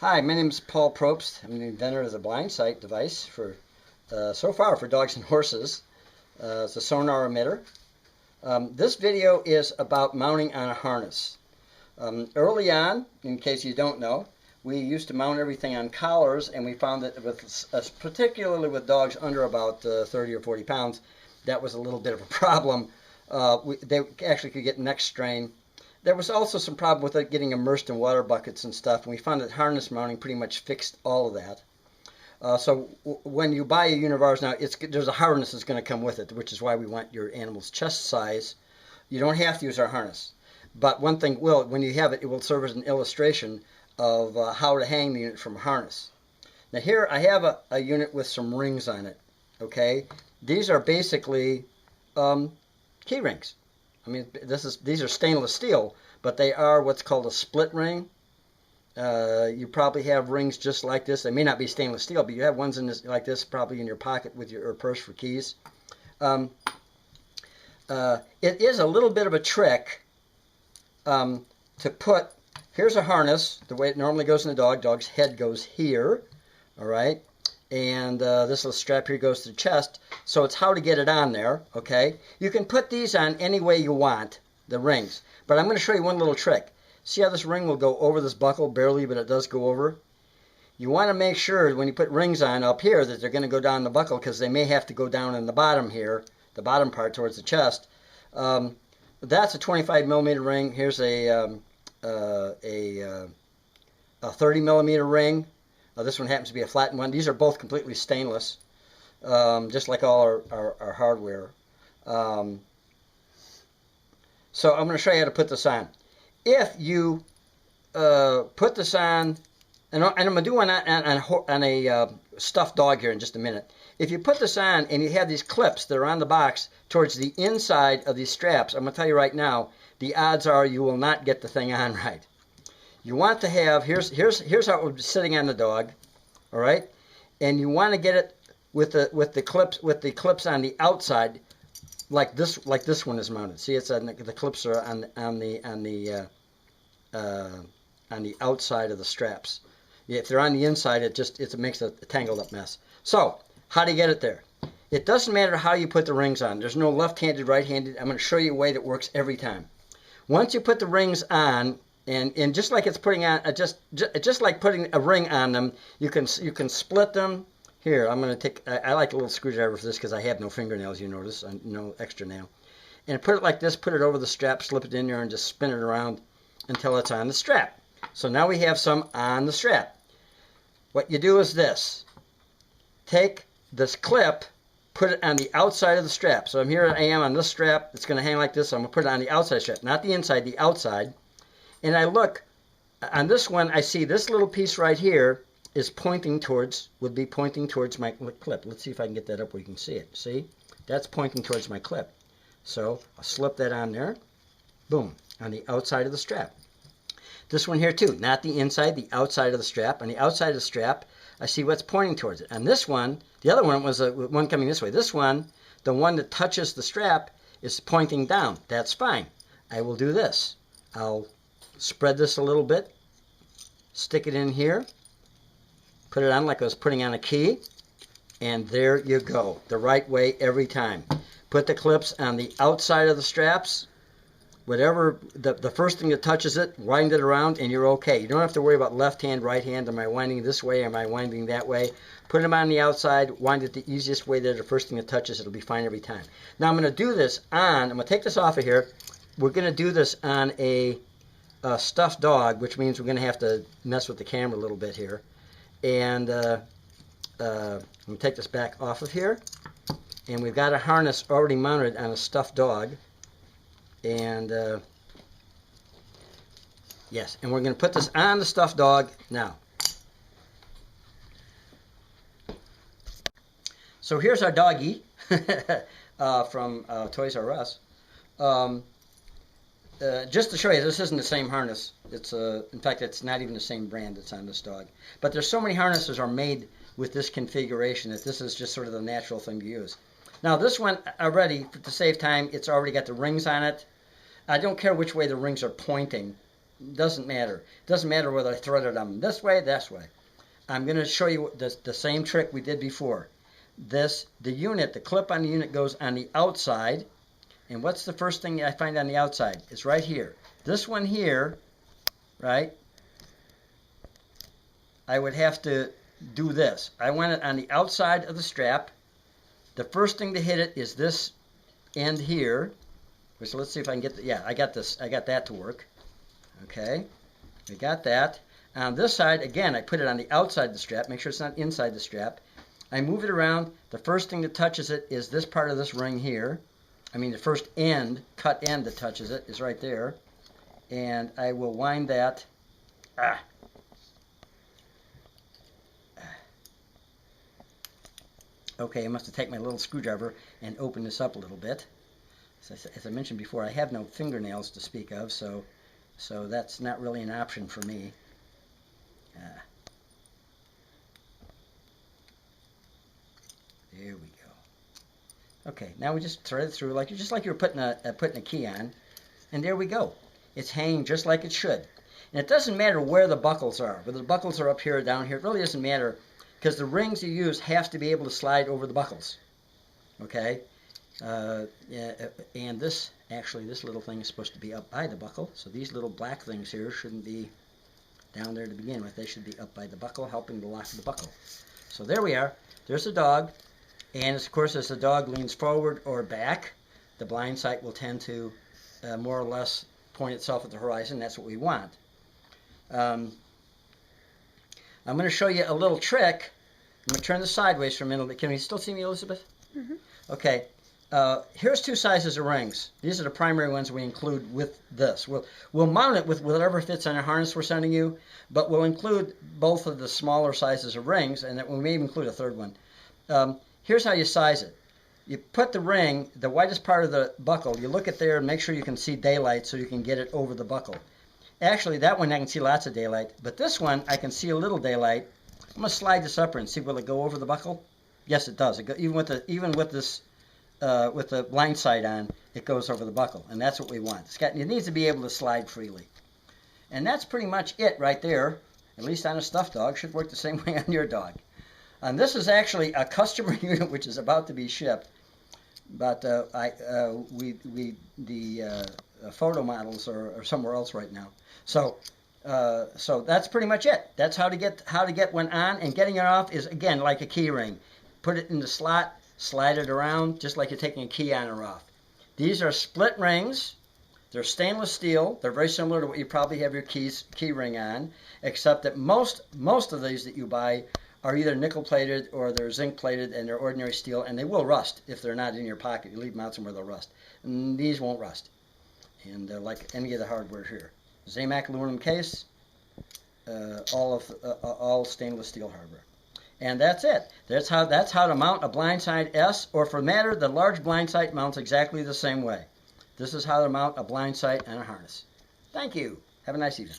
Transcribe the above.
Hi, my name is Paul Probst. I'm the inventor of the BlindSight device for, so far for dogs and horses. It's a sonar emitter. This video is about mounting on a harness. Early on, in case you don't know, we used to mount everything on collars, and we found that particularly with dogs under about 30 or 40 pounds, that was a little bit of a problem. They actually could get neck strain. There was also some problem with it getting immersed in water buckets and stuff, and we found that harness mounting pretty much fixed all of that. So when you buy a Univars now, there's a harness that's going to come with it, which is why we want your animal's chest size. You don't have to use our harness. But one thing will, when you have it, it will serve as an illustration of how to hang the unit from a harness. Now here I have a unit with some rings on it, okay? These are basically key rings. I mean, these are stainless steel, but they are what's called a split ring. You probably have rings just like this. They may not be stainless steel, but you have ones like this probably in your pocket with your purse for keys. It is a little bit of a trick to put. Here's a harness, the way it normally goes in the dog. Dog's head goes here, all right? And this little strap here goes to the chest, so it's how to get it on there, okay? You can put these on any way you want, the rings, but I'm going to show you one little trick. See how this ring will go over this buckle, barely, but it does go over? You want to make sure when you put rings on up here that they're going to go down the buckle, because they may have to go down in the bottom here, the bottom part towards the chest. That's a 25 millimeter ring. Here's a 30 millimeter ring. This one happens to be a flattened one. These are both completely stainless, just like all our hardware. So I'm going to show you how to put this on. If you put this on, and I'm going to do one on a stuffed dog here in just a minute. If you put this on and you have these clips that are on the box towards the inside of these straps, I'm going to tell you right now, the odds are you will not get the thing on right. You want to have, here's how it would be sitting on the dog, all right? And you want to get it with the clips on the outside, like this one is mounted. See, it's the clips are on the outside of the straps. If they're on the inside, it makes a tangled up mess. So how do you get it there? It doesn't matter how you put the rings on. There's no left-handed, right-handed. I'm going to show you a way that works every time. Once you put the rings on, and just like it's putting on, just like putting a ring on them, you can split them. Here, I'm going to take, I like a little screwdriver for this because I have no fingernails, you notice, no extra nail. And put it like this, put it over the strap, slip it in there, and just spin it around until it's on the strap. So now we have some on the strap. What you do is this. Take this clip, put it on the outside of the strap. So here I am on this strap. It's going to hang like this. So I'm going to put it on the outside strap, not the inside, the outside. And I look, on this one, I see this little piece right here is would be pointing towards my clip. Let's see if I can get that up where you can see it. See? That's pointing towards my clip. So I'll slip that on there. Boom. On the outside of the strap. This one here too. Not the inside, the outside of the strap. On the outside of the strap, I see what's pointing towards it. And this one, the other one was one coming this way. This one, the one that touches the strap, is pointing down. That's fine. I will do this. I'll spread this a little bit, stick it in here, put it on like I was putting on a key, and there you go, the right way every time. Put the clips on the outside of the straps, whatever, the first thing that touches it, wind it around, and you're okay. You don't have to worry about left hand, right hand, am I winding this way, am I winding that way? Put them on the outside, wind it the easiest way there, the first thing that touches, it'll be fine every time. Now I'm going to do this I'm going to take this off of here, we're going to do this on a stuffed dog, which means we're going to have to mess with the camera a little bit here. And I'm going to take this back off of here. And we've got a harness already mounted on a stuffed dog. And yes, and we're going to put this on the stuffed dog now. So here's our doggy from Toys R Us. Just to show you, this isn't the same harness. It's in fact, it's not even the same brand that's on this dog. But there's so many harnesses are made with this configuration that this is just sort of the natural thing to use. Now this one already, to save time, it's already got the rings on it. I don't care which way the rings are pointing. doesn't matter. It doesn't matter whether I threaded them this way, this way. I'm going to show you the same trick we did before. The clip on the unit goes on the outside. And what's the first thing I find on the outside? It's right here. This one here, right? I would have to do this. I want it on the outside of the strap. The first thing to hit it is this end here. So let's see if I can get I got that to work. Okay, we got that. On this side, again, I put it on the outside of the strap. Make sure it's not inside the strap. I move it around. The first thing that touches it is this part of this ring here. I mean, the first cut end that touches it is right there. And I will wind that. Okay, I must have taken my little screwdriver and opened this up a little bit. As I mentioned before, I have no fingernails to speak of, so that's not really an option for me. There we go. Okay, now we just thread it through just like you're putting a key on, and there we go. It's hanging just like it should. And it doesn't matter where the buckles are, whether the buckles are up here or down here. It really doesn't matter, because the rings you use have to be able to slide over the buckles. Okay. And this little thing is supposed to be up by the buckle, so these little black things here shouldn't be down there to begin with. They should be up by the buckle, helping to lock the buckle. So there we are. There's the dog, and of course as the dog leans forward or back, the blind sight will tend to more or less point itself at the horizon. That's what we want. I'm going to show you a little trick. I'm going to turn this sideways for a minute. Can you still see me, Elizabeth? Mm-hmm. Okay. Here's two sizes of rings. These are the primary ones we include with this. We'll mount it with whatever fits on the harness we're sending you, but we'll include both of the smaller sizes of rings, and we may even include a third one. Here's how you size it. You put the ring, the widest part of the buckle, you look at there and make sure you can see daylight so you can get it over the buckle. Actually, that one I can see lots of daylight, but this one I can see a little daylight. I'm going to slide this up and see, will it go over the buckle? Yes, it does. Even with the blind sight on, it goes over the buckle, and that's what we want. It needs to be able to slide freely. And that's pretty much it right there, at least on a stuffed dog. Should work the same way on your dog. And this is actually a customer unit which is about to be shipped, but the photo models are somewhere else right now. So that's pretty much it. That's how to get one on, and getting it off is, again, like a key ring. Put it in the slot, slide it around just like you're taking a key on or off. These are split rings. They're stainless steel. They're very similar to what you probably have your key ring on, except that most of these that you buy are either nickel plated or they're zinc plated, and they're ordinary steel, and they will rust if they're not in your pocket. You leave them out somewhere, they'll rust. And these won't rust. And like any of the hardware here, Zamac aluminum case, all stainless steel hardware. And that's it. That's how to mount a BlindSight S, or for matter, the large BlindSight mounts exactly the same way. This is how to mount a BlindSight and a harness. Thank you. Have a nice evening.